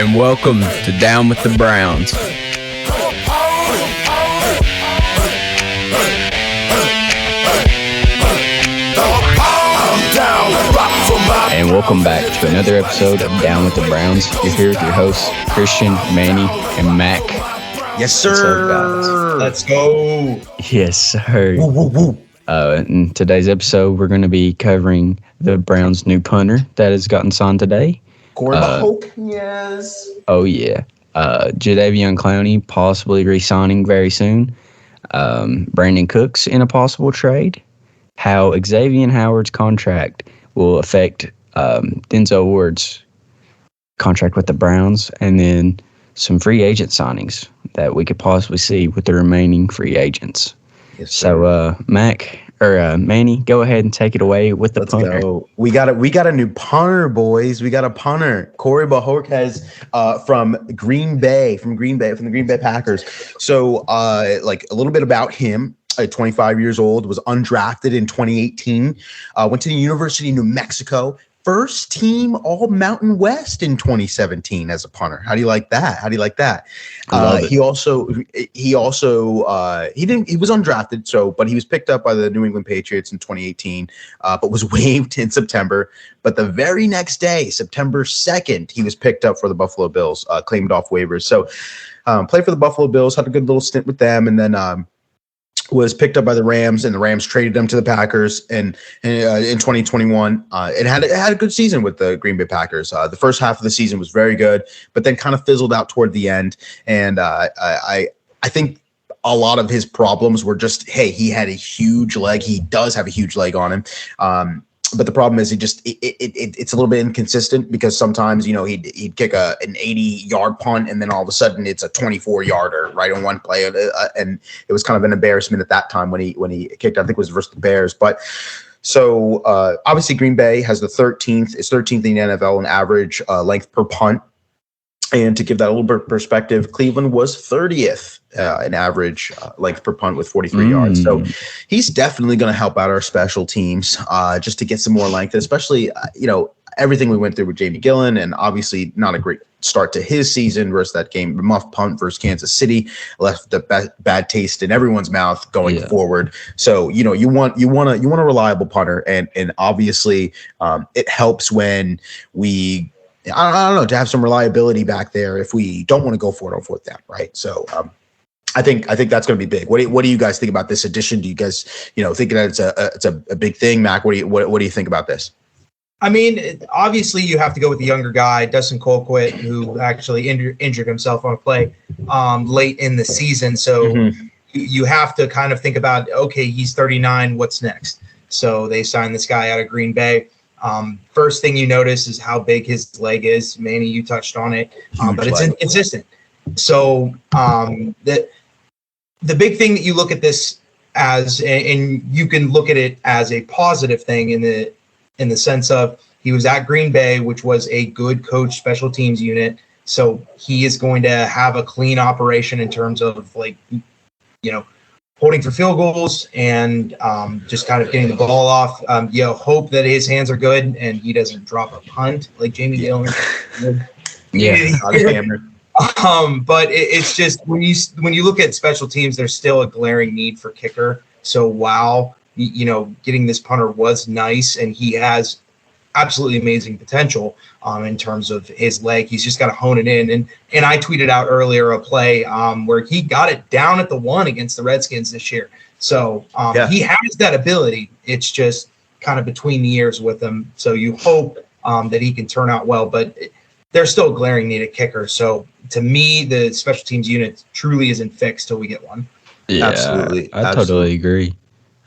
and welcome to Down with the Browns. And welcome back to another episode of Down with the Browns. You're here with your hosts, Christian, Manny, and Mac. Yes, sir. Let's go. Yes, sir. Woo, woo, woo. In today's episode, we're going to be covering the Browns' new punter that has gotten signed today. Corey Hope. Yes. Oh, yeah. Jadeveon Clowney possibly re-signing very soon. Brandon Cooks in a possible trade. How Xavien Howard's contract will affect Denzel Ward's contract with the Browns. And then some free agent signings that we could possibly see with the remaining free agents. Yes, sir. So, Manny, go ahead and take it away with the punter. Go. We got a new punter, boys. We got a punter. Corey Bahork has from the Green Bay Packers. So, like a little bit about him. 25 years old, was undrafted in 2018. Went to the University of New Mexico. First team All Mountain West in 2017 as a punter. How do you like that? He was undrafted, but he was picked up by the New England Patriots in 2018, but was waived in September. But the very next day, September 2nd, he was picked up for the Buffalo Bills, claimed off waivers. So played for the Buffalo Bills, had a good little stint with them, and then was picked up by the Rams, and the Rams traded him to the Packers in 2021. It had a good season with the Green Bay Packers. The first half of the season was very good, but then kind of fizzled out toward the end. And I think a lot of his problems were just, hey, he had a huge leg. He does have a huge leg on him. But the problem is it's a little bit inconsistent because sometimes, he'd kick an 80-yard punt and then all of a sudden it's a 24-yarder right on one play. And it was kind of an embarrassment at that time when he kicked, I think it was versus the Bears. But so obviously Green Bay has it's 13th in the NFL in average length per punt. And to give that a little bit of perspective, Cleveland was 30th in average length per punt with 43 yards. So he's definitely going to help out our special teams just to get some more length, especially, everything we went through with Jamie Gillen, and obviously not a great start to his season versus that game, the muff punt versus Kansas City left the bad taste in everyone's mouth going forward. So, you want a reliable punter, and obviously it helps when we, I don't know, to have some reliability back there if we don't want to go for it on fourth down, right? So I think that's going to be big. What do you guys think about this addition? Do you guys think that it's a big thing, Mac? What do you think about this? I mean, obviously you have to go with the younger guy, Dustin Colquitt, who actually injured himself on a play late in the season. So you have to kind of think about, okay, he's 39. What's next? So they signed this guy out of Green Bay. First thing you notice is how big his leg is. Manny, you touched on it, but it's inconsistent. So the big thing that you look at this as, and you can look at it as a positive thing in the sense of he was at Green Bay, which was a good coach special teams unit. So he is going to have a clean operation in terms of holding for field goals and just kind of getting the ball off. Hope that his hands are good and he doesn't drop a punt like Jamie Gillen. But it's just when you look at special teams, there's still a glaring need for kicker. So while getting this punter was nice, and he has absolutely amazing potential in terms of his leg. He's just got to hone it in. And I tweeted out earlier a play where he got it down at the 1 against the Redskins this year. So he has that ability. It's just kind of between the ears with him. So you hope that he can turn out well, but there's still a glaring need at kicker. So to me, the special teams unit truly isn't fixed till we get one. Yeah, absolutely. I totally agree.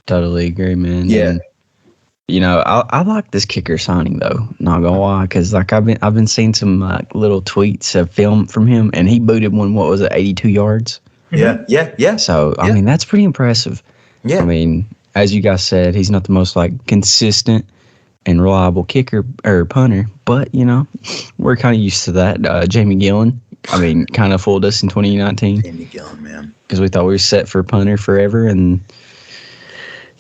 Totally agree, man. Yeah. And, I like this kicker signing though. Not gonna lie, because I've been seeing some little tweets of film from him, and he booted one. What was it, 82 yards? Yeah. So I mean, that's pretty impressive. Yeah. I mean, as you guys said, he's not the most consistent and reliable kicker or punter, but we're kind of used to that. Jamie Gillen, kind of fooled us in 2019. Jamie Gillen, man, because we thought we were set for punter forever, and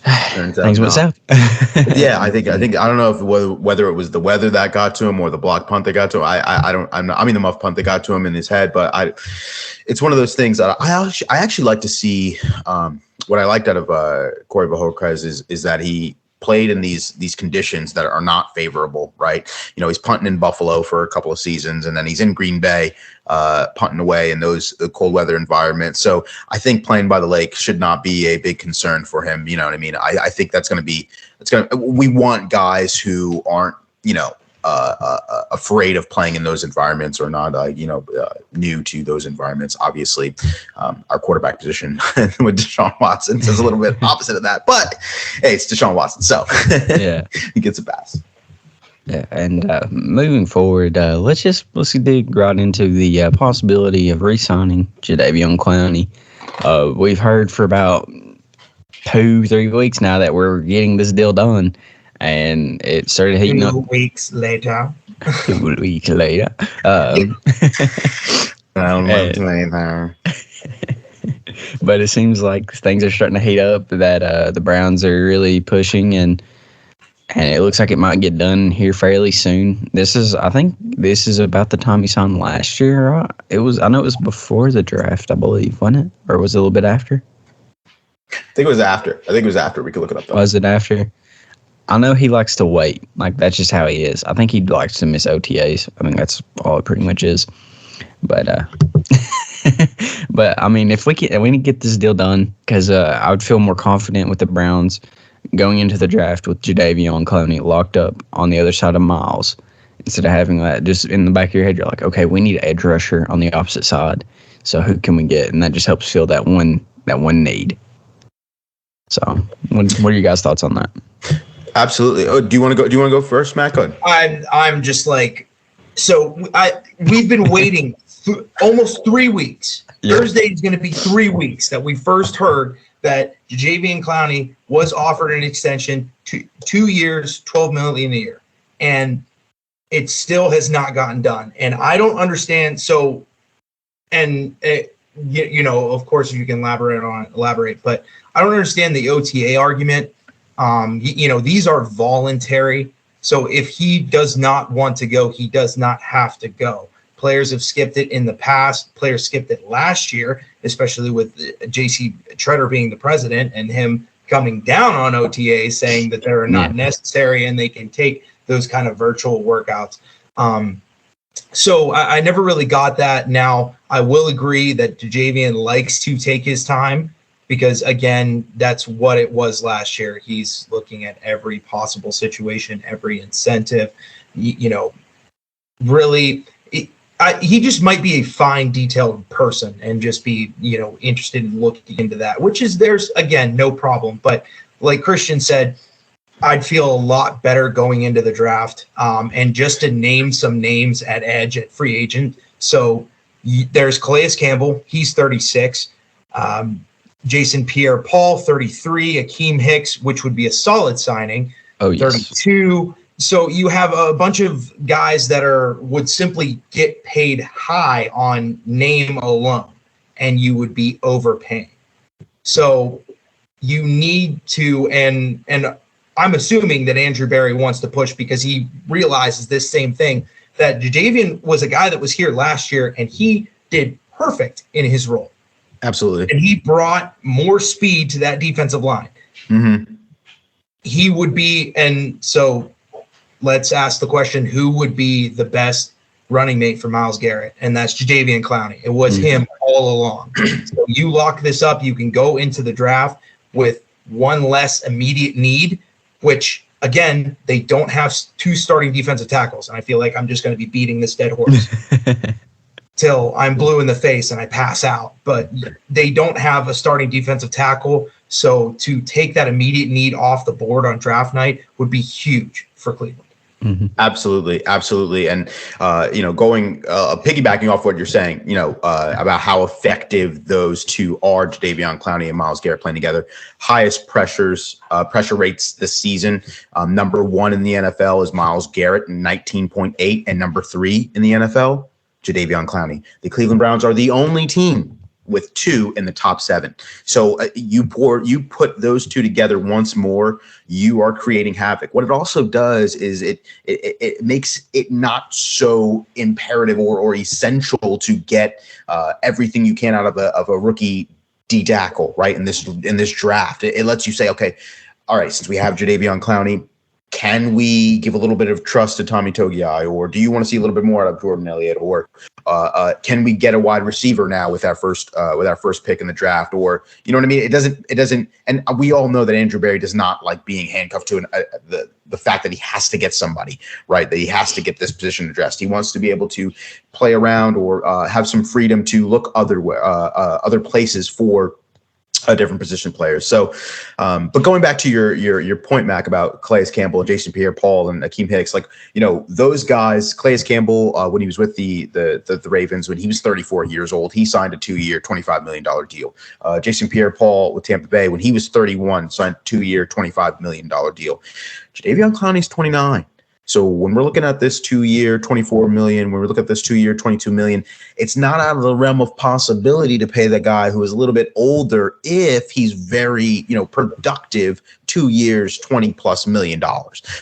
Turns out Things went not. south. Yeah, I don't know if whether it was the weather that got to him or the block punt that got to him. The muff punt that got to him in his head. But it's one of those things that I actually like to see. What I liked out of Corey Bojorquez is that he played in these conditions that are not favorable, right? You know, he's punting in Buffalo for a couple of seasons, and then he's in Green Bay punting away in those cold weather environments. So I think playing by the lake should not be a big concern for him. You know what I mean? I think we want guys who aren't, afraid of playing in those environments or not, new to those environments. Obviously, our quarterback position with Deshaun Watson is a little bit opposite of that, but hey, it's Deshaun Watson, so yeah, he gets a pass. Yeah, and moving forward, let's dig right into the possibility of re-signing Jadavion Clowney. We've heard for about 2-3 weeks now that we're getting this deal done. And it started heating up. 2 weeks later. 2 weeks later. But it seems like things are starting to heat up, that the Browns are really pushing, and it looks like it might get done here fairly soon. I think this is about the time he signed last year, right? I know it was before the draft, I believe, wasn't it? Or was it a little bit after? I think it was after. We could look it up though. Was it after? I know he likes to wait. Like, that's just how he is. I think he likes to miss OTAs. I think that's all it pretty much is. But but I mean, if we can get this deal done, because I would feel more confident with the Browns going into the draft with Jadeveon Clowney locked up on the other side of Miles, instead of having that just in the back of your head. You're like, okay, we need an edge rusher on the opposite side. So who can we get? And that just helps fill that one need. So, what are your guys' thoughts on that? Absolutely. Oh, do you want to go first, Matt? Go ahead. I'm just like, we've been waiting almost 3 weeks. Yeah. Thursday is going to be 3 weeks that we first heard that Xavien Clowney was offered an extension to 2 years, $12 million a year, and it still has not gotten done. And I don't understand. So, and of course you can elaborate, but I don't understand the OTA argument. These are voluntary. So if he does not want to go, he does not have to go. Players have skipped it in the past. Players skipped it last year, especially with J.C. Treader being the president and him coming down on OTA, saying that they're not necessary and they can take those kind of virtual workouts. So I never really got that. Now, I will agree that Jadavion likes to take his time, because, again, that's what it was last year. He's looking at every possible situation, every incentive. Really, he just might be a fine, detailed person and just be, interested in looking into that, there's, again, no problem. But like Christian said, I'd feel a lot better going into the draft. And just to name some names at edge at free agent. So there's Calais Campbell. He's 36. Jason Pierre-Paul, 33, Akeem Hicks, which would be a solid signing, 32. So you have a bunch of guys that would simply get paid high on name alone, and you would be overpaying. So you need to, and I'm assuming that Andrew Berry wants to push because he realizes this same thing, that Jadavion was a guy that was here last year, and he did perfect in his role. Absolutely. And he brought more speed to that defensive line. Mm-hmm. He would be, and so let's ask the question, who would be the best running mate for Myles Garrett? And that's Jadeveon Clowney. It was him all along. So you lock this up, you can go into the draft with one less immediate need, which, again, they don't have 2 starting defensive tackles. And I feel like I'm just going to be beating this dead horse till I'm blue in the face and I pass out. But they don't have a starting defensive tackle. So to take that immediate need off the board on draft night would be huge for Cleveland. Mm-hmm. Absolutely. And, going piggybacking off what you're saying, about how effective those two are, Jadeveon Clowney and Myles Garrett playing together. Highest pressure rates this season. Number 1 in the NFL is Myles Garrett, 19.8, and number 3 in the NFL, Jadeveon Clowney. The Cleveland Browns are the only team with 2 in the top 7. So you put those 2 together once more, you are creating havoc. What it also does is it makes it not so imperative or essential to get everything you can out of a rookie D tackle, right? In this draft, it lets you say, okay, all right, since we have Jadeveon Clowney, can we give a little bit of trust to Tommy Togiai, or do you want to see a little bit more out of Jordan Elliott, or can we get a wide receiver now with our first pick in the draft, or you know what I mean? It doesn't, and we all know that Andrew Berry does not like being handcuffed to the fact that he has to get somebody, right? That he has to get this position addressed. He wants to be able to play around or have some freedom to look other places for different position players. So, but going back to your point, Mac, about Calais Campbell, Jason Pierre-Paul, and Akeem Hicks, like, you know, those guys, Calais Campbell, when he was with the Ravens, when he was 34 years old, he signed a 2-year, $25 million deal. Jason Pierre-Paul with Tampa Bay, when he was 31, signed a 2-year, $25 million deal. Jadeveon Clowney's 29. So when we're looking at this 2-year, $24 million, when we look at this 2-year, $22 million, it's not out of the realm of possibility to pay the guy who is a little bit older if he's very, productive, 2 years, $20+ million.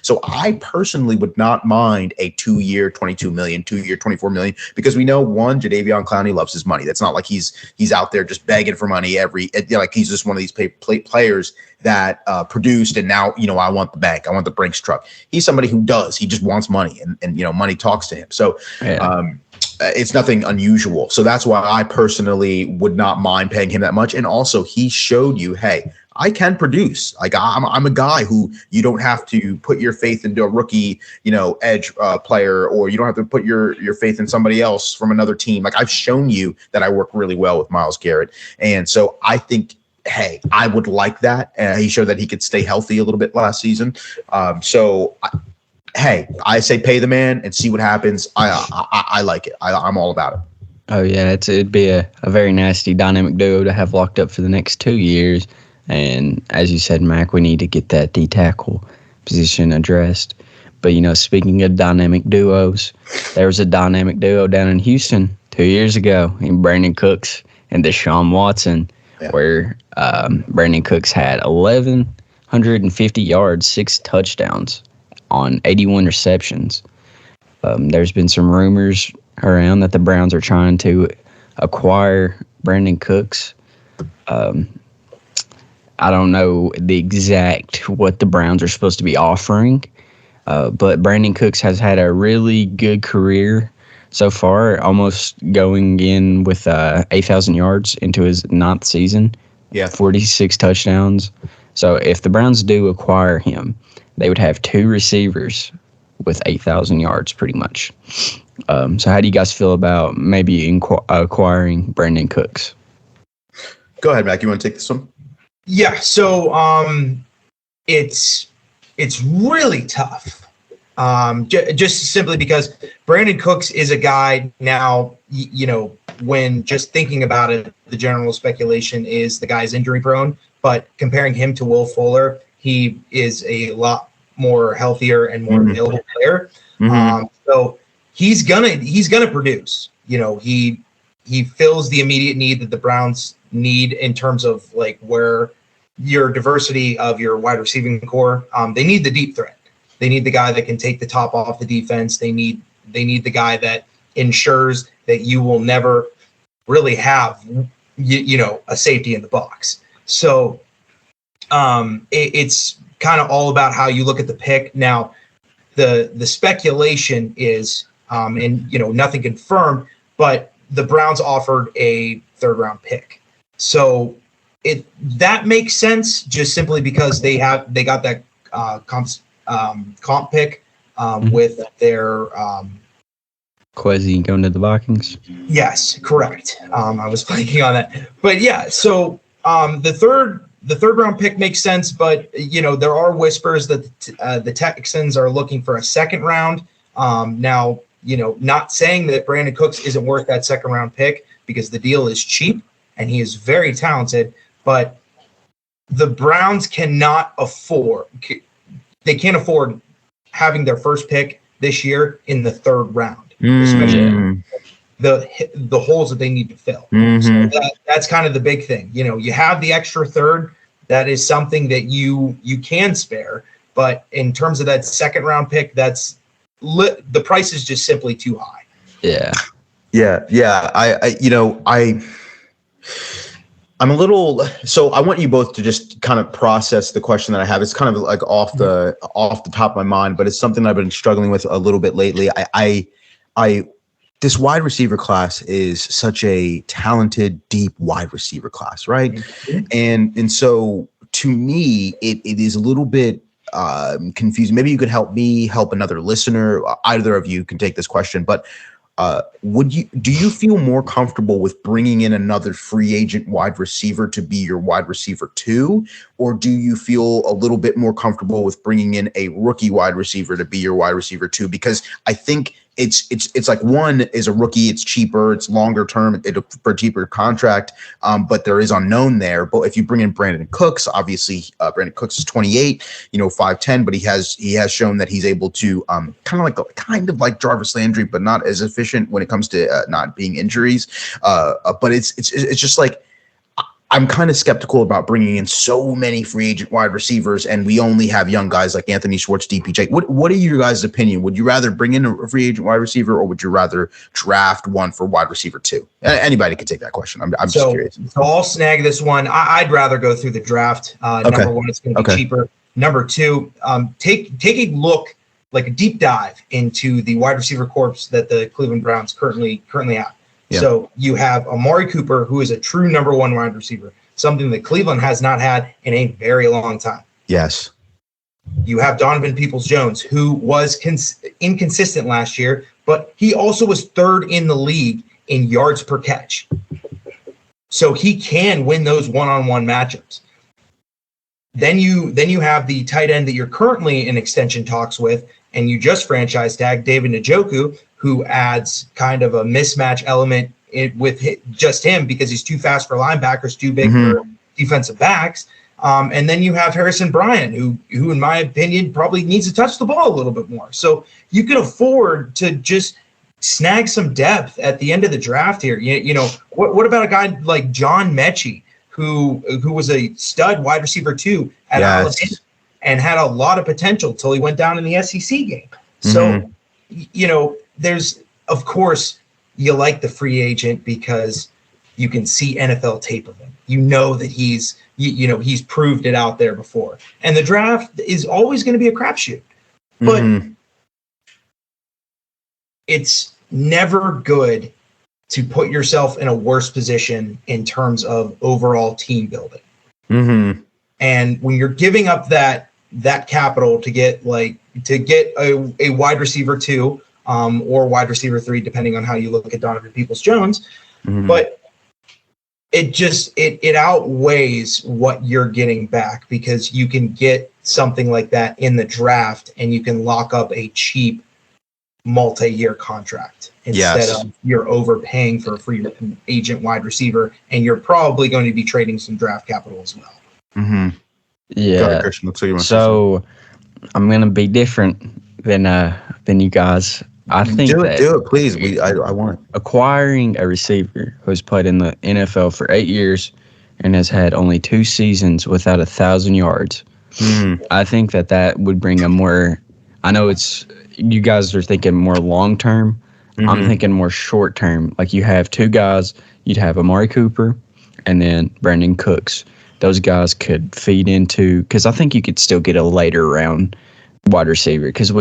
So I personally would not mind a 2-year, $22 million, 2-year, $24 million, because we know, one, Jadeveon Clowney loves his money. That's not like he's out there just begging for money like he's just one of these players that produced and now, I want the bank. I want the Brinks truck. He's somebody who does. He just wants money and money talks to him. So it's nothing unusual. So that's why I personally would not mind paying him that much. And also he showed you, hey, I can produce. Like I'm a guy who you don't have to put your faith into a rookie, edge player, or you don't have to put your faith in somebody else from another team. Like I've shown you that I work really well with Myles Garrett. And so I think, hey, I would like that. He showed that he could stay healthy a little bit last season. I say pay the man and see what happens. I like it. I'm all about it. Oh, yeah, it'd be a very nasty dynamic duo to have locked up for the next 2 years. And as you said, Mac, we need to get that D tackle position addressed. But, speaking of dynamic duos, there was a dynamic duo down in Houston 2 years ago in Brandon Cooks and Deshaun Watson, where Brandon Cooks had 1,150 yards, 6 touchdowns on 81 receptions. There's been some rumors around that the Browns are trying to acquire Brandon Cooks. I don't know the exact what the Browns are supposed to be offering, but Brandon Cooks has had a really good career so far, almost going in with 8,000 yards into his 9th season. 46 touchdowns. So if the Browns do acquire him, they would have 2 receivers with 8,000 yards pretty much. So how do you guys feel about maybe acquiring Brandon Cooks? Go ahead, Mac. You want to take this one? Yeah. So it's really tough. Just simply because Brandon Cooks is a guy now, when just thinking about it, the general speculation is the guy's injury prone, but comparing him to Will Fuller, he is a lot more healthier and more available player. So he's gonna produce. He fills the immediate need that the Browns need in terms of like where your diversity of your wide receiving core. They need the deep threat. They need the guy that can take the top off the defense. They need the guy that ensures that you will never really have a safety in the box. So it's kind of all about how you look at the pick. Now, the speculation is, and nothing confirmed, but the Browns offered a 3rd-round pick. So that makes sense just simply because they got that comp pick with their Quasi going to the Vikings. Yes, correct. I was blanking on that, but yeah. So the third round pick makes sense, but there are whispers that the Texans are looking for a 2nd round. Now, not saying that Brandon Cooks isn't worth that 2nd round pick because the deal is cheap and he is very talented, but the Browns cannot afford. They can't afford having their first pick this year in the 3rd round. Especially the holes that they need to fill. Mm-hmm. So that's kind of the big thing. You have the extra third. That is something that you can spare, but in terms of that second round pick, the price is just simply too high. Yeah. I'm a little. So I want you both to just kind of process the question that I have. It's kind of like off the top of my mind, but it's something I've been struggling with a little bit lately. This wide receiver class is such a talented, deep wide receiver class, right? Mm-hmm. And so to me, it is a little bit confusing. Maybe you could help me, help another listener. Either of you can take this question, but do you feel more comfortable with bringing in another free agent wide receiver to be your wide receiver 2, or do you feel a little bit more comfortable with bringing in a rookie wide receiver to be your wide receiver 2? Because I think it's like one is a rookie, it's cheaper, it's longer term, for a cheaper contract, but there is unknown there. But if you bring in Brandon Cooks, obviously Brandon Cooks is 28, 5'10", but he has shown that he's able to kind of like Jarvis Landry, but not as efficient when it comes to not being injuries. But it's just like, I'm kind of skeptical about bringing in so many free agent wide receivers, and we only have young guys like Anthony Schwartz, DPJ. What are your guys' opinion? Would you rather bring in a free agent wide receiver, or would you rather draft one for wide receiver 2? Anybody can take that question. I'm just curious. So I'll snag this one. I'd rather go through the draft. Number one, it's going to be cheaper. Number two, take a look, like a deep dive into the wide receiver corps that the Cleveland Browns currently have. Yeah. So you have Amari Cooper, who is a true number 1 wide receiver, something that Cleveland has not had in a very long time. Yes. You have Donovan Peoples-Jones, who was inconsistent last year, but he also was 3rd in the league in yards per catch. So he can win those one-on-one matchups. Then you have the tight end that you're currently in extension talks with, and you just franchise tag David Njoku, who adds kind of a mismatch element with just him because he's too fast for linebackers, too big for defensive backs. And then you have Harrison Bryant, who in my opinion probably needs to touch the ball a little bit more. So you can afford to just snag some depth at the end of the draft here. What about a guy like John Mechie, who was a stud wide receiver 2 at Alabama and had a lot of potential till he went down in the SEC game. So, there's, of course, you like the free agent because you can see NFL tape of him. You know that he's proved it out there before. And the draft is always going to be a crapshoot. But it's never good to put yourself in a worse position in terms of overall team building. Mm-hmm. And when you're giving up that capital to get a wide receiver 2 or wide receiver 3, depending on how you look at Donovan Peoples-Jones, but it outweighs what you're getting back because you can get something like that in the draft and you can lock up a cheap multi-year contract instead of you're overpaying for a free agent wide receiver, and you're probably going to be trading some draft capital as well. Mm-hmm. Yeah. So I'm going to be different than you guys. I think do it, please. I want it. Acquiring a receiver who's played in the NFL for 8 years and has had only 2 seasons without 1,000 yards. I think that would bring a more. I know you guys are thinking more long term. I'm thinking more short term. Like you have 2 guys. You'd have Amari Cooper and then Brandon Cooks. Those guys could feed into, because I think you could still get a later round wide receiver because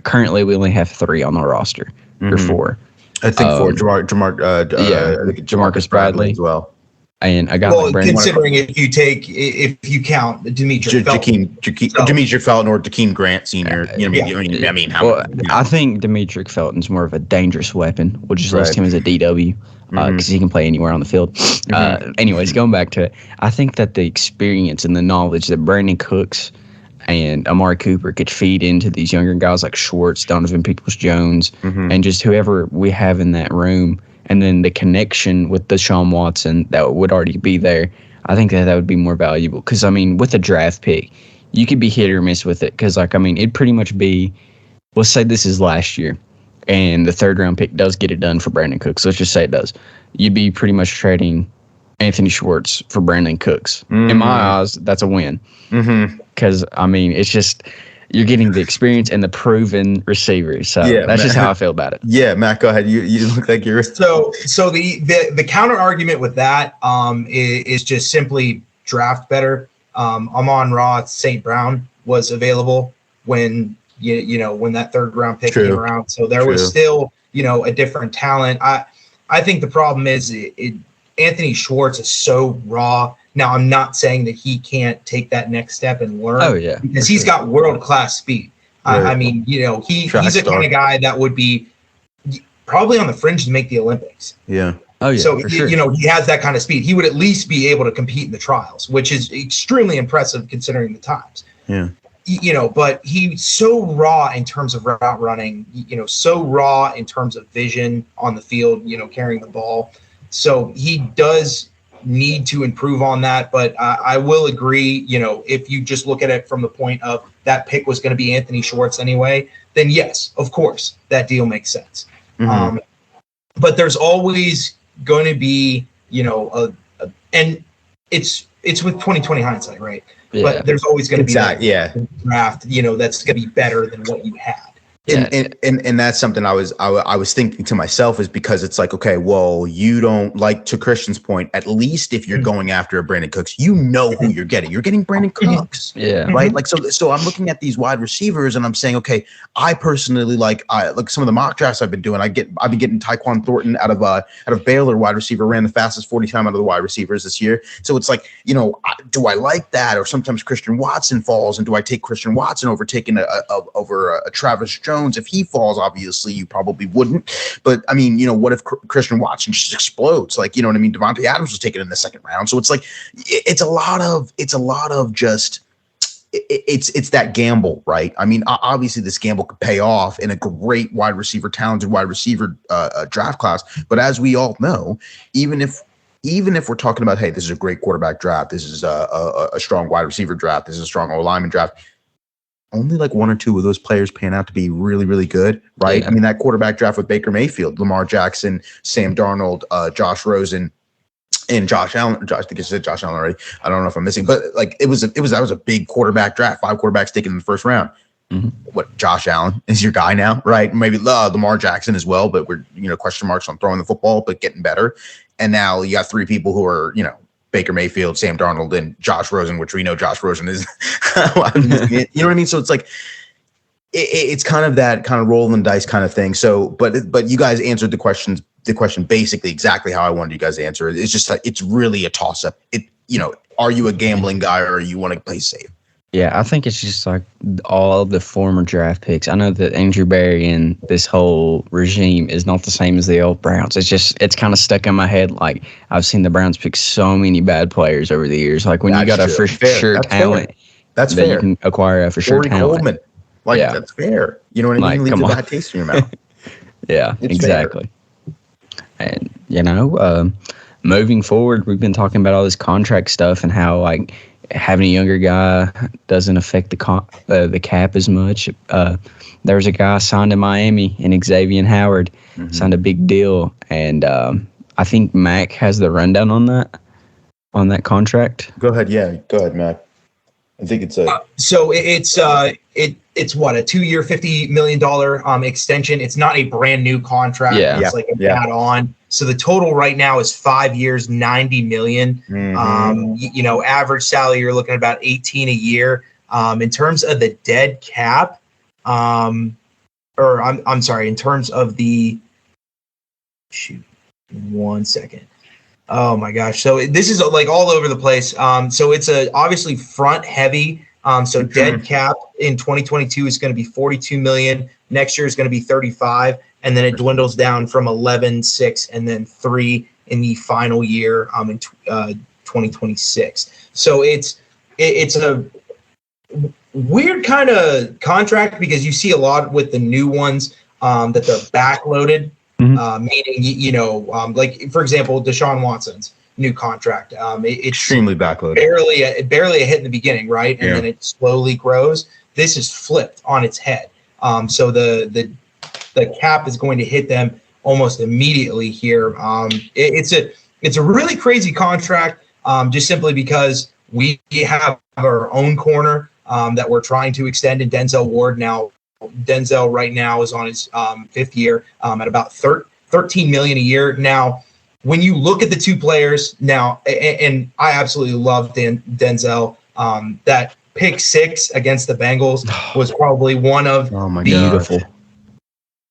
currently we only have 3 on the roster or 4. I think 4. Jamarcus Bradley as well. And I got considering if you count Demetric Felton or Jakeem Grant Sr. I think Demetric Felton's more of a dangerous weapon. We'll just list him as a DW because he can play anywhere on the field. Anyways, going back to it, I think that the experience and the knowledge that Brandon Cooks and Amari Cooper could feed into these younger guys like Schwartz, Donovan Peoples-Jones, and just whoever we have in that room. And then the connection with Deshaun Watson that would already be there, I think that would be more valuable. Because, with a draft pick, you could be hit or miss with it. Because, it'd pretty much be, let's say this is last year. and the 3rd round pick does get it done for Brandon Cooks, let's just say it does, you'd be pretty much trading Anthony Schwartz for Brandon Cooks. In my eyes, that's a win. Because, I mean, it's just you're getting the experience and the proven receivers. So that's just how I feel about it. Yeah, Matt, go ahead. You look like you're... So the counter argument with that is just simply draft better. Amon-Ra St. Brown was available when when that 3rd round pick came around. So there was still, a different talent. I think the problem is Anthony Schwartz is so raw. Now, I'm not saying that he can't take that next step and learn. Oh, yeah. Because he's got world-class speed. I mean, he's the kind of guy that would be probably on the fringe to make the Olympics. Yeah. Oh, yeah. So, he has that kind of speed. He would at least be able to compete in the trials, which is extremely impressive considering the times. Yeah. But he's so raw in terms of route running, so raw in terms of vision on the field, carrying the ball. So he does need to improve on that. But I will agree, if you just look at it from the point of that pick was going to be Anthony Schwartz anyway, then yes, of course, that deal makes sense. But there's always going to be, and it's with 2020 hindsight, right? Yeah. But there's always going to be that draft, that's going to be better than what you had. And that's something I was thinking to myself, is because it's like, okay, well, you don't, like, to Christian's point, at least if you're going after a Brandon Cooks, who you're getting. You're getting Brandon Cooks. Right? Like, so I'm looking at these wide receivers and I'm saying, okay, I personally like some of the mock drafts I've been doing. I've been getting Tyquan Thornton out of Baylor, wide receiver, ran the fastest 40 time out of the wide receivers this year. So it's like, do I like that? Or sometimes Christian Watson falls, and do I take Christian Watson over taking over a Travis Jones? If he falls, obviously you probably wouldn't. But I mean, what if Christian Watson just explodes? Like, what I mean? Devontae Adams was taken in the 2nd round. So it's like, it's a lot of just, it's that gamble, right? I mean, obviously this gamble could pay off in a great talented wide receiver draft class. But as we all know, even if we're talking about, hey, this is a great quarterback draft, this is a strong wide receiver draft, this is a strong O-lineman draft, only like 1 or 2 of those players pan out to be really, really good, right? Yeah. I mean, that quarterback draft with Baker Mayfield, Lamar Jackson, Sam Darnold, Josh Rosen, and Josh Allen. I think I said Josh Allen already. I don't know if I'm missing, but like that was a big quarterback draft. 5 quarterbacks taken in the 1st round. What, Josh Allen is your guy now, right? Maybe Lamar Jackson as well, but we're question marks on throwing the football, but getting better. And now you got 3 people who are Baker Mayfield, Sam Darnold, and Josh Rosen, which we know Josh Rosen is. You know what I mean? So it's like it's kind of that kind of rolling the dice kind of thing. So, but you guys answered the question basically exactly how I wanted you guys to answer it. It's just it's really a toss up. Are you a gambling guy or you want to play safe? Yeah, I think it's just like all of the former draft picks. I know that Andrew Berry and this whole regime is not the same as the old Browns. It's kind of stuck in my head. Like, I've seen the Browns pick so many bad players over the years. Like, when you got a for sure talent, that's fair. You can acquire a for sure talent. Coleman. Like, that's fair. You know what I mean? Leaves a bad taste in your mouth. Yeah, it's exactly. Fair. And, moving forward, we've been talking about all this contract stuff and how, like, having a younger guy doesn't affect the cap as much. There was a guy signed in Miami, and Xavien Howard signed a big deal, and I think Mac has the rundown on that contract. Go ahead, Mac. I think it's it's what, a 2-year, $50 million extension. It's not a brand new contract. It's like an add-on. So the total right now is 5 years, $90 million. Average salary, you're looking at about $18 a year. In terms of the dead cap, I'm sorry, in terms of the, one second. Oh my gosh. So this is like all over the place. So it's obviously front heavy. So dead cap in 2022 is going to be $42 million. Next year is going to be 35, and then it dwindles down from 11, 6, and then 3 in the final year in 2026. So it's a weird kind of contract because you see a lot with the new ones that they're backloaded, meaning like for example Deshaun Watson's new contract. It's extremely backloaded, barely a hit in the beginning, right? And then it slowly grows. This is flipped on its head. So the the cap is going to hit them almost immediately here. It's a really crazy contract, just simply because we have our own corner that we're trying to extend in Denzel Ward. Now, Denzel right now is on his fifth year at about $13 million a year. Now, when you look at the two players now, and I absolutely love Denzel, that pick six against the Bengals was probably one of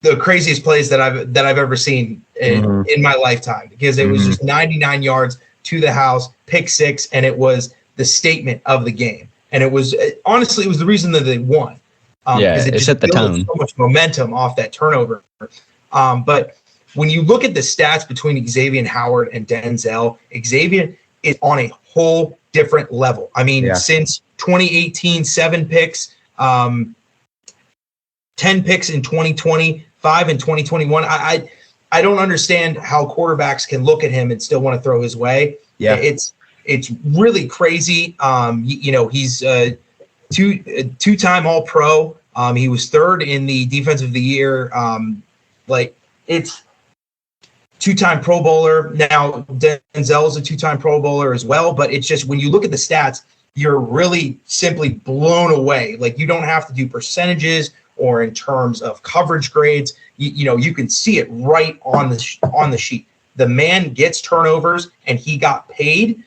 the craziest plays that I've ever seen in my lifetime, because it was just 99 yards to the house, pick six, and it was the statement of the game. And it was honestly, it was the reason that they won. It set the tone. So much momentum off that turnover. But when you look at the stats between Xavien Howard and Denzel, Xavier is on a whole different level. I mean, since 2018, 7 picks, 10 picks in 2020, 5 in 2021. I don't understand how quarterbacks can look at him and still want to throw his way. Yeah, it's really crazy. He's two-time All-Pro. He was third in the Defensive of the Year. It's two-time Pro Bowler. Now, Denzel is a two-time Pro Bowler as well, but it's just when you look at the stats, you're really simply blown away. Like, you don't have to do percentages or in terms of coverage grades. You can see it right on the sheet. The man gets turnovers, and he got paid.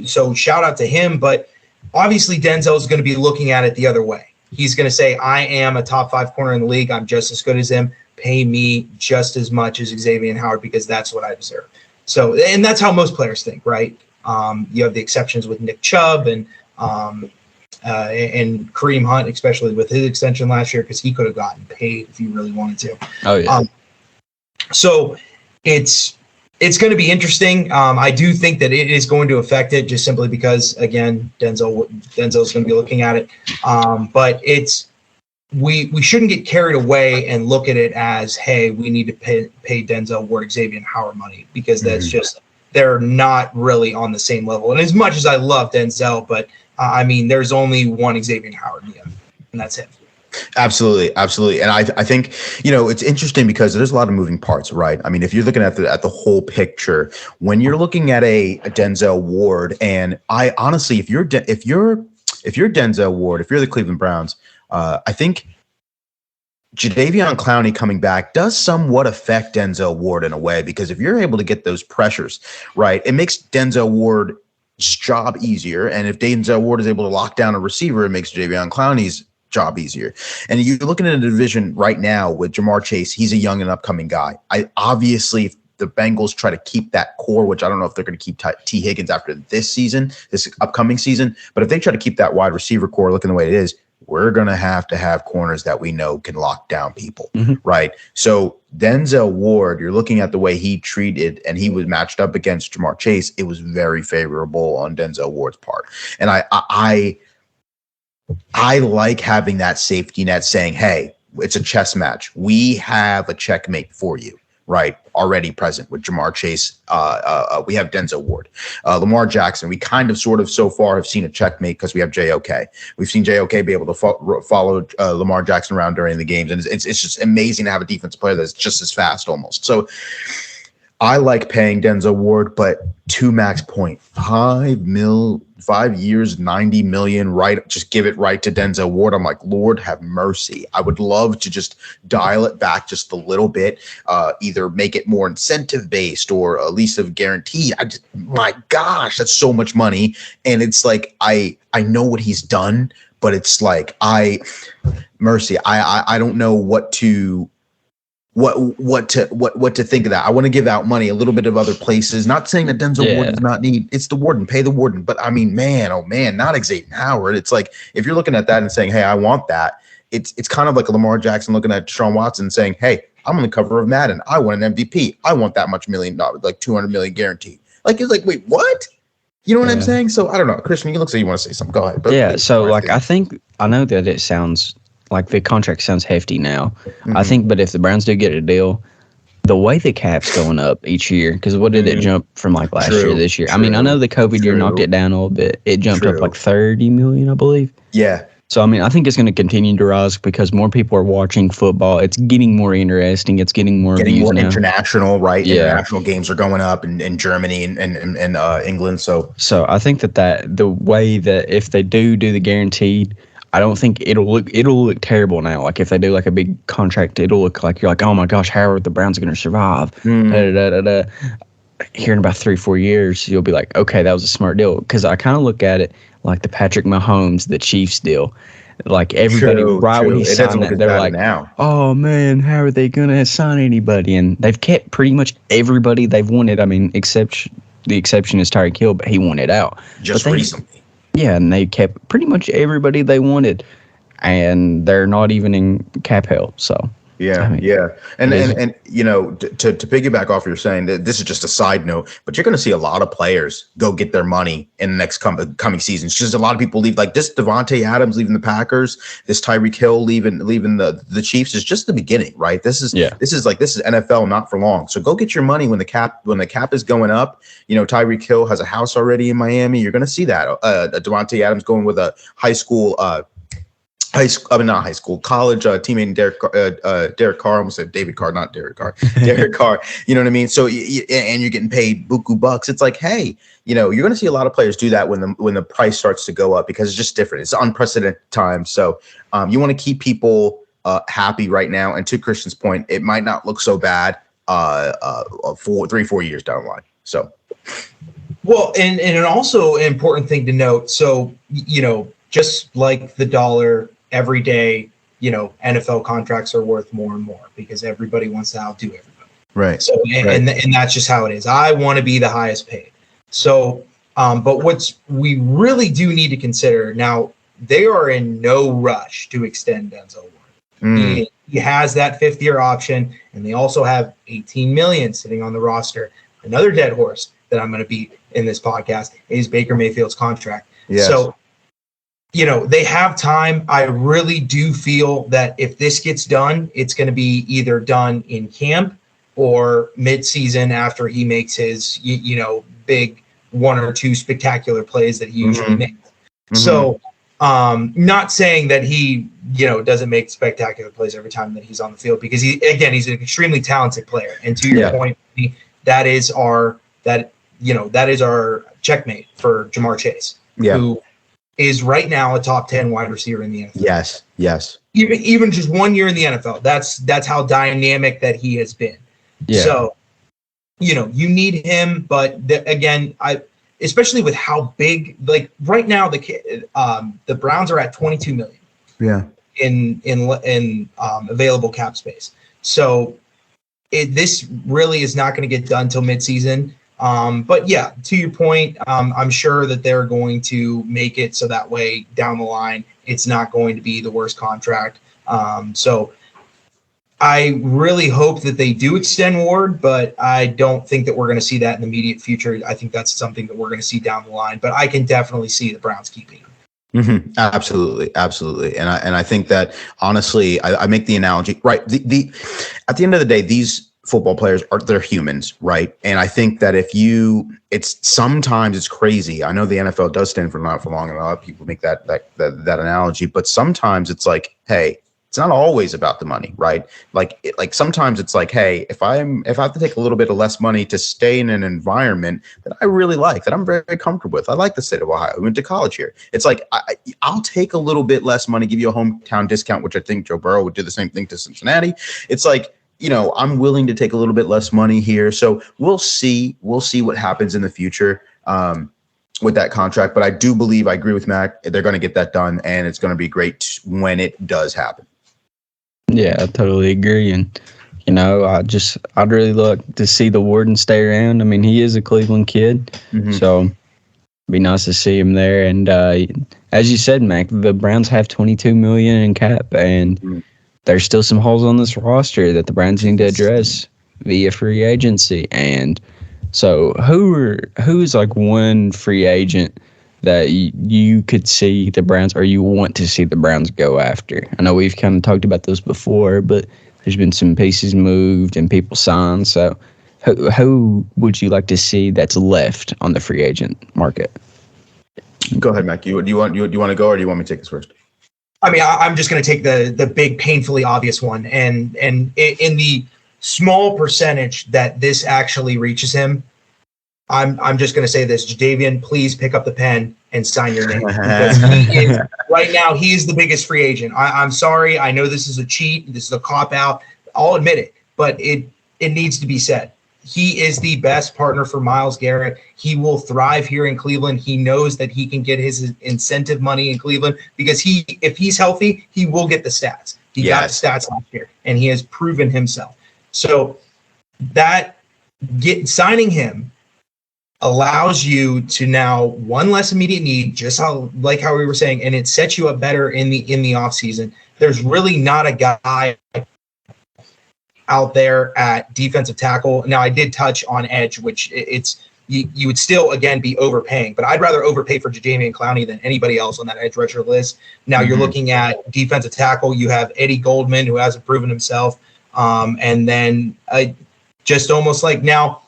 So shout out to him. But obviously, Denzel is going to be looking at it the other way. He's going to say, I am a top 5 corner in the league. I'm just as good as him. Pay me just as much as Xavien Howard, because that's what I deserve. So, and that's how most players think, right? You have the exceptions with Nick Chubb and Kareem Hunt, especially with his extension last year, because he could have gotten paid if he really wanted to. Oh, yeah. So it's going to be interesting. I do think that it is going to affect it, just simply because, again, Denzel's going to be looking at it. But we shouldn't get carried away and look at it as, hey, we need to pay Denzel Ward, Xavien Howard money, because that's just, they're not really on the same level. And as much as I love Denzel, but I mean, there's only one Xavien Howard in the end, and that's it. Absolutely. And I think, it's interesting because there's a lot of moving parts, right? I mean, if you're looking at the whole picture, when you're looking at a Denzel Ward, and I honestly, if you're Denzel Ward, if you're the Cleveland Browns, I think Jadeveon Clowney coming back does somewhat affect Denzel Ward in a way, because if you're able to get those pressures, right, it makes Denzel Ward's job easier. And if Denzel Ward is able to lock down a receiver, it makes Jadeveon Clowney's job easier. And you're looking at a division right now with Jamar Chase. He's a young and upcoming guy. Obviously, if the Bengals try to keep that core, which I don't know if they're going to keep T. Higgins after this upcoming season, but if they try to keep that wide receiver core looking the way it is, we're going to have corners that we know can lock down people, right? So Denzel Ward, you're looking at the way he treated, and he was matched up against Jamar Chase. It was very favorable on Denzel Ward's part. And I like having that safety net saying, hey, it's a chess match. We have a checkmate for you, right? Already present with Jamar Chase. We have Denzel Ward. Lamar Jackson, we kind of sort of so far have seen a checkmate because we have JOK. We've seen JOK be able to follow Lamar Jackson around during the games. And it's just amazing to have a defensive player that's just as fast almost. So I like paying Denzel Ward, but to Mac's point, 5 years, $90 million, right? Just give it right to Denzel Ward. I'm like, Lord have mercy. I would love to just dial it back just a little bit, either make it more incentive based or at least of guaranteed. My gosh, that's so much money. And it's like, I know what he's done, but it's like, I don't know what to think of that. I want to give out money a little bit of other places. Not saying that Denzel Ward does not need. It's the Warden. Pay the Warden. But I mean, man, oh man, not Xavien Howard. It's like if you're looking at that and saying, hey, I want that. It's kind of like a Lamar Jackson looking at Deshaun Watson saying, hey, I'm on the cover of Madden. I want an MVP. I want that much $1 million, like $200 million guaranteed. Like it's like, wait, what? You know what I'm saying? So I don't know, Christian. You look like you want to say something. Go ahead. But so like I know that it sounds like the contract sounds hefty now. I think, but if the Browns do get a deal, the way the cap's going up each year, because what did it jump from like last year, this year? I mean, I know the COVID year knocked it down a little bit. It jumped up like $30 million, I believe. Yeah. So, I mean, I think it's going to continue to rise because more people are watching football. It's getting more interesting. It's getting more views now. International, right? Yeah. International games are going up in Germany and England. So I think that the way that if they do the guaranteed, I don't think it'll look terrible now. Like if they do like a big contract, it'll look like you're like, oh my gosh, how are the Browns going to survive? Here in about 3-4 years, you'll be like, okay, that was a smart deal. Because I kind of look at it like the Patrick Mahomes, the Chiefs deal. Like everybody, when he signed that, they're like, now. oh man, how are they going to sign anybody? And they've kept pretty much everybody they've wanted. I mean, the exception is Tyreek Hill, but he wanted out. Just recently. Yeah, and they kept pretty much everybody they wanted. And they're not even in cap hell, so. Yeah, I mean, yeah, and you know, to piggyback off what you're saying, that this is just a side note, but you're going to see a lot of players go get their money in the next coming seasons. Just a lot of people leave, like this Devontae Adams leaving the Packers, this Tyreek Hill leaving the Chiefs is just the beginning, right? This is NFL, not for long. So go get your money when the cap is going up. You know, Tyreek Hill has a house already in Miami. You're going to see that. Devontae Adams going with a college teammate Derek Carr. I almost said David Carr, not Derek Carr. Derek Carr. You know what I mean? So and you're getting paid buku bucks. It's like, hey, you know, you're going to see a lot of players do that when the price starts to go up because it's just different. It's unprecedented time. So you want to keep people happy right now. And to Christian's point, it might not look so bad 3-4 years down the line. So, well, and an also important thing to note. So you know, just like the dollar. Every day, you know, NFL contracts are worth more and more because everybody wants to outdo everybody. Right. So, and that's just how it is. I want to be the highest paid. So, but we really do need to consider now, they are in no rush to extend Denzel Ward. He has that 5th-year option, and they also have $18 million sitting on the roster. Another dead horse that I'm going to beat in this podcast is Baker Mayfield's contract. Yes. So, you know, they have time. I really do feel that if this gets done, it's going to be either done in camp or mid-season after he makes his, you know, big 1 or 2 spectacular plays that he usually makes. Mm-hmm. So, not saying that he, you know, doesn't make spectacular plays every time that he's on the field because he's an extremely talented player. And to your point, that is our checkmate for Jamar Chase, who is right now a top 10 wide receiver in the NFL. Yes. Even just 1 year in the NFL. That's how dynamic that he has been. Yeah. So, you know, you need him, but especially with how big, like right now, the Browns are at $22 million. Yeah. In available cap space. So this really is not going to get done till midseason. But yeah, to your point, I'm sure that they're going to make it so that way down the line, it's not going to be the worst contract. So I really hope that they do extend Ward, but I don't think that we're going to see that in the immediate future. I think that's something that we're going to see down the line, but I can definitely see the Browns keeping him. Mm-hmm. Absolutely. And I think that honestly, I make the analogy, right. At the end of the day, these football players they're humans, right? And I think that sometimes it's crazy. I know the NFL does stand for not for long, and a lot of people make that analogy, but sometimes it's like, hey, it's not always about the money, right? Like sometimes it's like, hey, if I have to take a little bit of less money to stay in an environment that I really like, that I'm very, very comfortable with. I like the state of Ohio. I went to college here. It's like I'll take a little bit less money, give you a hometown discount, which I think Joe Burrow would do the same thing to Cincinnati. It's like, you know, I'm willing to take a little bit less money here. So we'll see what happens in the future with that contract. But I do believe, I agree with Mac, they're going to get that done, and it's going to be great when it does happen. Yeah, I totally agree. And, you know, I'd really look to see the Warden stay around. I mean, he is a Cleveland kid, so it'd be nice to see him there. And as you said, Mac, the Browns have $22 million in cap, and there's still some holes on this roster that the Browns need to address via free agency. And so who's like one free agent that you could see the Browns, or you want to see the Browns go after? I know we've kind of talked about this before, but there's been some pieces moved and people signed. So who would you like to see that's left on the free agent market? Go ahead, Mac. Do you want to go, or do you want me to take this first? I mean, I'm just going to take the big, painfully obvious one, and in the small percentage that this actually reaches him, I'm just going to say this: Jadavion, please pick up the pen and sign your name, because he is right now. He is the biggest free agent. I'm sorry. I know this is a cheat. This is a cop out. I'll admit it, but it needs to be said. He is the best partner for Myles Garrett. He will thrive here in Cleveland. He knows that he can get his incentive money in Cleveland because if he's healthy, he will get the stats. He got the stats last year, and he has proven himself. So that signing him allows you to now one less immediate need, just how we were saying, and it sets you up better in the offseason. There's really not a guy out there at defensive tackle. Now, I did touch on edge, which you would still, again, be overpaying, but I'd rather overpay for Jadavion Clowney than anybody else on that edge rusher list. Now, you're looking at defensive tackle. You have Eddie Goldman, who hasn't proven himself. And then just almost like now,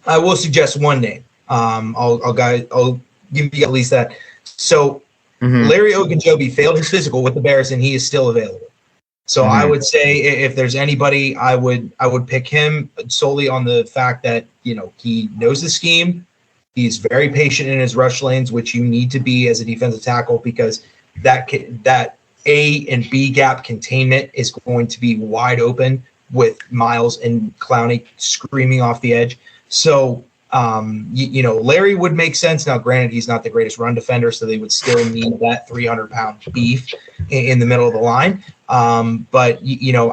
I will suggest one name. I'll give you at least that. So Larry Ogunjobi failed his physical with the Bears, and he is still available. So I would say if there's anybody, I would pick him solely on the fact that, he knows the scheme. He's very patient in his rush lanes, which you need to be as a defensive tackle, because that A and B gap containment is going to be wide open with Myles and Clowney screaming off the edge. So, Larry would make sense. Now, granted, he's not the greatest run defender, so they would still need that 300-pound beef in the middle of the line. But,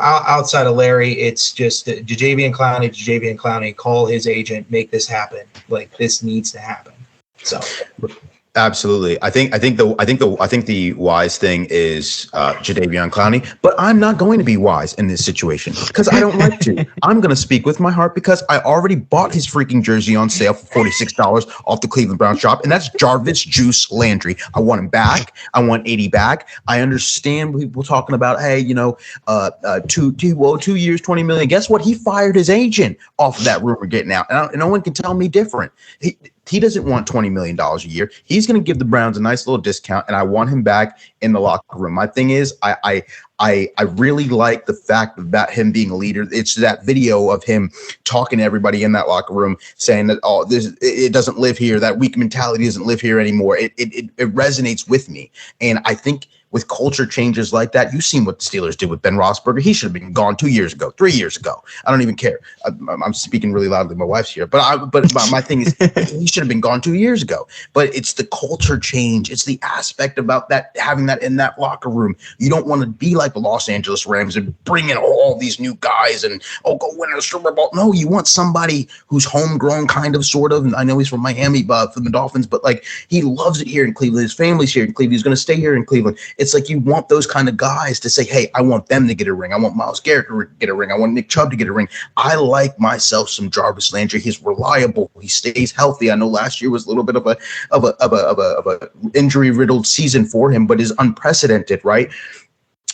outside of Larry, it's just Jadavion Clowney, call his agent, make this happen. Like, this needs to happen. So. Absolutely. I think the wise thing is Jadeveon Clowney, but I'm not going to be wise in this situation because I don't like to. I'm going to speak with my heart because I already bought his freaking jersey on sale for $46 off the Cleveland Browns shop, and that's Jarvis Juice Landry. I want him back. I want 80 back. I understand people talking about, hey, 2 years, $20 million. Guess what? He fired his agent off of that rumor getting out, and no one can tell me different. He doesn't want $20 million a year. He's going to give the Browns a nice little discount, and I want him back in the locker room. My thing is, I really like the fact about him being a leader. It's that video of him talking to everybody in that locker room, saying that it doesn't live here. That weak mentality doesn't live here anymore. It resonates with me, and I think with culture changes like that, you've seen what the Steelers did with Ben Roethlisberger. He should have been gone 2 years ago, 3 years ago. I don't even care. I'm speaking really loudly. My wife's here, but my thing is, he should have been gone 2 years ago. But it's the culture change. It's the aspect about that, having that in that locker room. You don't want to be like the Los Angeles Rams and bring in all these new guys and go win a Super Bowl. No, you want somebody who's homegrown, kind of, sort of. And I know he's from Miami, from the Dolphins, but like he loves it here in Cleveland. His family's here in Cleveland. He's going to stay here in Cleveland. It's like you want those kind of guys to say, hey, I want them to get a ring. I want Myles Garrett to get a ring. I want Nick Chubb to get a ring. I like myself some Jarvis Landry. He's reliable. He stays healthy. I know last year was a little bit of a injury-riddled season for him, but is unprecedented, right?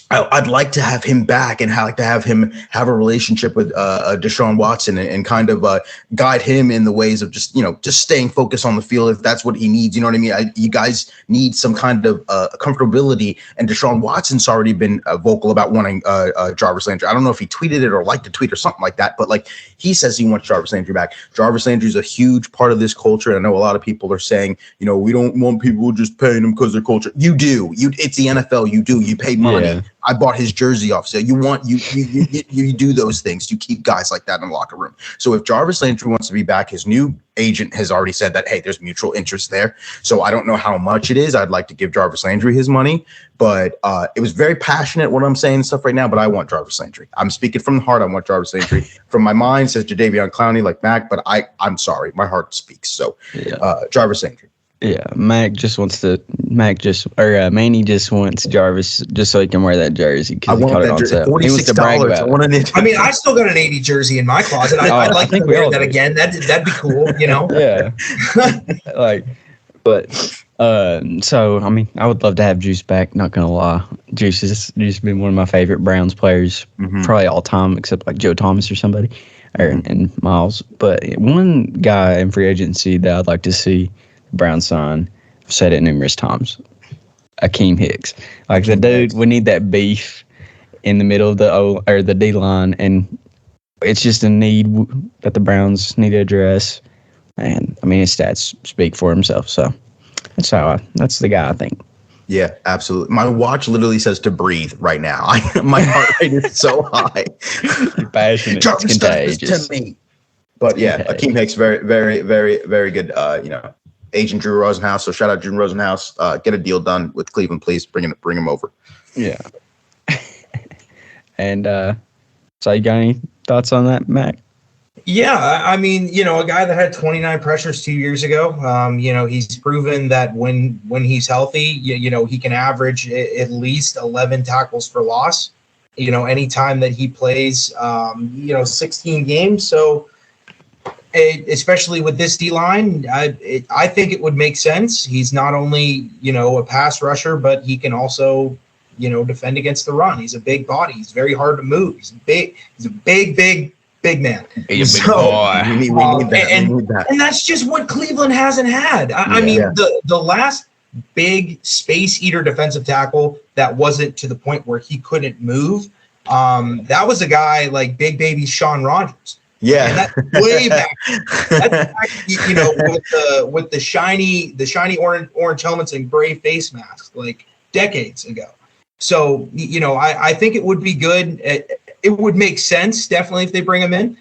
I'd like to have him back and like to have him have a relationship with Deshaun Watson and kind of guide him in the ways of just staying focused on the field if that's what he needs. You know what I mean? You guys need some kind of comfortability, and Deshaun Watson's already been vocal about wanting Jarvis Landry. I don't know if he tweeted it or liked a tweet or something like that, but like he says he wants Jarvis Landry back. Jarvis Landry is a huge part of this culture, and I know a lot of people are saying, we don't want people just paying him because they're culture. You do. It's the NFL. You do. You pay money. Yeah. I bought his jersey off. So you do those things. You keep guys like that in the locker room. So if Jarvis Landry wants to be back, his new agent has already said that, hey, there's mutual interest there. So I don't know how much it is. I'd like to give Jarvis Landry his money, but it was very passionate what I'm saying and stuff right now, but I want Jarvis Landry. I'm speaking from the heart. I want Jarvis Landry. From my mind says Jadeveon Clowney like Mac, but I'm sorry. My heart speaks. So Jarvis Landry. Yeah, Manny just wants Jarvis just so he can wear that jersey because he caught it on sale. He wants to brag about it. I mean, I still got an 80 jersey in my closet. I'd like to wear that again. That'd be cool, Yeah. So I mean, I would love to have Juice back. Not gonna lie, Juice has been one of my favorite Browns players, probably all time, except like Joe Thomas or somebody, and Miles. But one guy in free agency that I'd like to see Brown sign, I've said it numerous times, Akeem Hicks. Like the dude, we need that beef in the middle of the D line, and it's just a need that the Browns need to address. And I mean, his stats speak for himself. So that's the guy I think. Yeah, absolutely. My watch literally says to breathe right now. My heart rate is so high. You're passionate. Jarvis it's contagious. does this to me. But yeah, Akeem Hicks, very, very, very, very good. Agent Drew Rosenhaus. So shout out Drew Rosenhaus. Get a deal done with Cleveland, please. Bring him over. Yeah. And so you got any thoughts on that, Mac? Yeah, I mean, a guy that had 29 pressures 2 years ago, he's proven that when he's healthy, he can average at least 11 tackles for loss, anytime that he plays, 16 games. So especially with this D-line, I think it would make sense. He's not only, a pass rusher, but he can also, defend against the run. He's a big body. He's very hard to move. He's a big man. He's a big boy. We need that. And that's just what Cleveland hasn't had. I mean, the last big space eater defensive tackle that wasn't to the point where he couldn't move, that was a guy like big baby Sean Rogers. Yeah, and that's way back. That's back, with the shiny orange helmets and gray face masks, like decades ago. So I think it would be good. It would make sense definitely if they bring him in.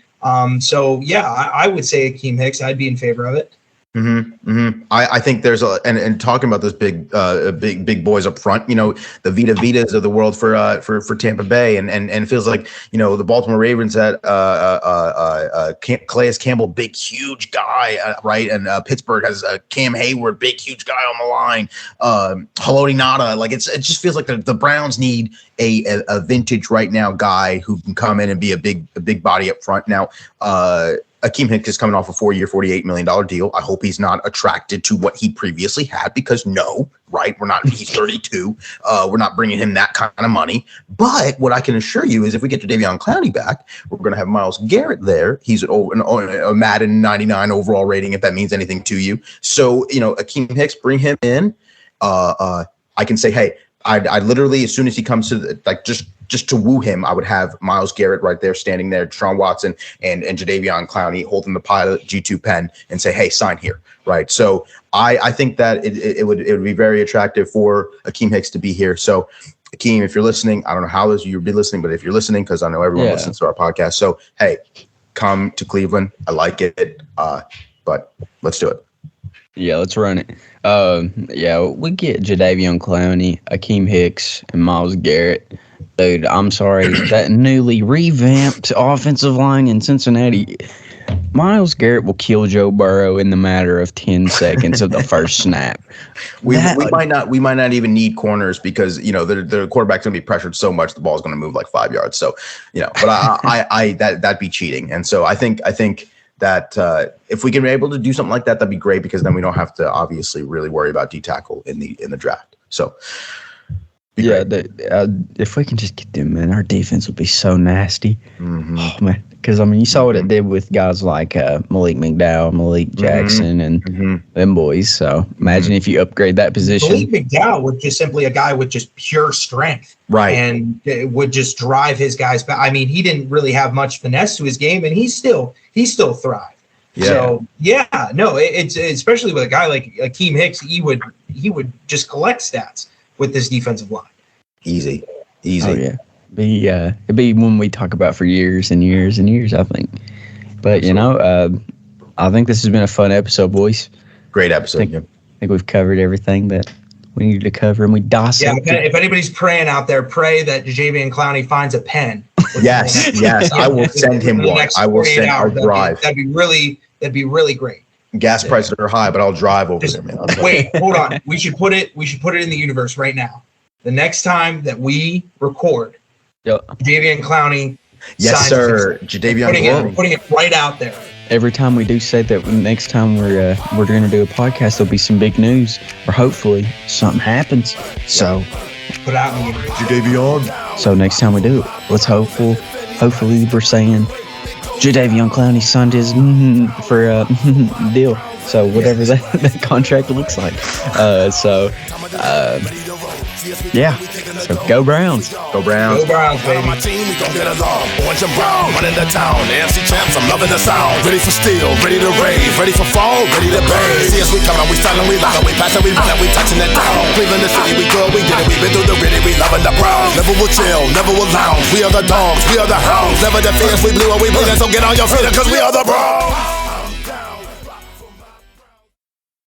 So yeah, I would say Akeem Hicks. I'd be in favor of it. I think there's and talking about those big boys up front, the Vita Vitas of the world for Tampa Bay, and it feels like the Baltimore Ravens had Calais Campbell, big huge guy, right, and Pittsburgh has Cam Hayward, big huge guy on the line, Haloti Ngata, like it just feels like the Browns need a vintage right now guy who can come in and be a big body up front now. Akeem Hicks is coming off a 4-year, $48 million deal. I hope he's not attracted to what he previously had because he's 32. We're not bringing him that kind of money. But what I can assure you is if we get Jadavion Clowney back, we're going to have Myles Garrett there. He's a Madden 99 overall rating, if that means anything to you. So, Akeem Hicks, bring him in. I can say, hey, I literally, as soon as he comes to just to woo him, I would have Myles Garrett right there, standing there, Deshaun Watson and Jadeveon Clowney holding the pilot G2 pen and say, hey, sign here, right? So I think that it would be very attractive for Akeem Hicks to be here. So Akeem, if you're listening, I don't know how you'll be listening, but if you're listening, because I know everyone listens to our podcast. So, hey, come to Cleveland. I like it, but let's do it. Yeah, let's run it. We get Jadeveon Clowney, Akeem Hicks, and Myles Garrett. Dude, I'm sorry, that newly revamped offensive line in Cincinnati, Myles Garrett will kill Joe Burrow in the matter of 10 seconds of the first snap. We might not even need corners because the quarterback's gonna be pressured so much the ball's gonna move like 5 yards. So but that'd be cheating. And so I think that if we can be able to do something like that, that'd be great because then we don't have to obviously really worry about D tackle in the draft. So. Yeah, if we can just get them, man, our defense will be so nasty. Oh, man. Because, you saw what it did with guys like Malik McDowell, Malik Jackson, and them boys. So imagine if you upgrade that position. Malik McDowell was just simply a guy with just pure strength. Right. And it would just drive his guys back. He didn't really have much finesse to his game, and he still thrived. Yeah. So, it's especially with a guy like Akeem Hicks, he would just collect stats with this defensive line. Easy. Oh, yeah. It'd be one we talk about for years and years and years, I think. But, I think this has been a fun episode, boys. Great episode. I think we've covered everything that we needed to cover, and we dissected. Yeah, if anybody's praying out there, pray that Jadeveon Clowney finds a pen. Yes. I will send him one. I'll drive. That'd be really great. Gas prices are high, but I'll drive over there, man. Wait, hold on. We should put it in the universe right now. The next time that we record, Jadavion Clowney. Yes, sir. Jadavion Clowney. Putting it right out there. Every time we do say that, next time we're going to do a podcast, there'll be some big news, or hopefully something happens. So put it out in the universe. Jadavion. So next time we do it, let's hopefully we're saying Jadeveon Clowney signed his for a deal. So whatever that contract looks like. Yeah. So go Browns. Go Browns. Go Browns, baby. My team, we gon' get along. Orange and brown, running the town. The AFC champs, I'm loving the sound. Ready for steal, ready to rave, ready for fall, ready to bang. See us, we coming, we styling, we loud, we passing, we running, we touching it down. Cleveland the city, we good, we did it, we been through the gritty, we loving the Browns. Never will chill, never will lounge. We are the dogs, we are the hounds. Never the fears, we blew and we bleeding, so get on your feet, cause we are the Browns.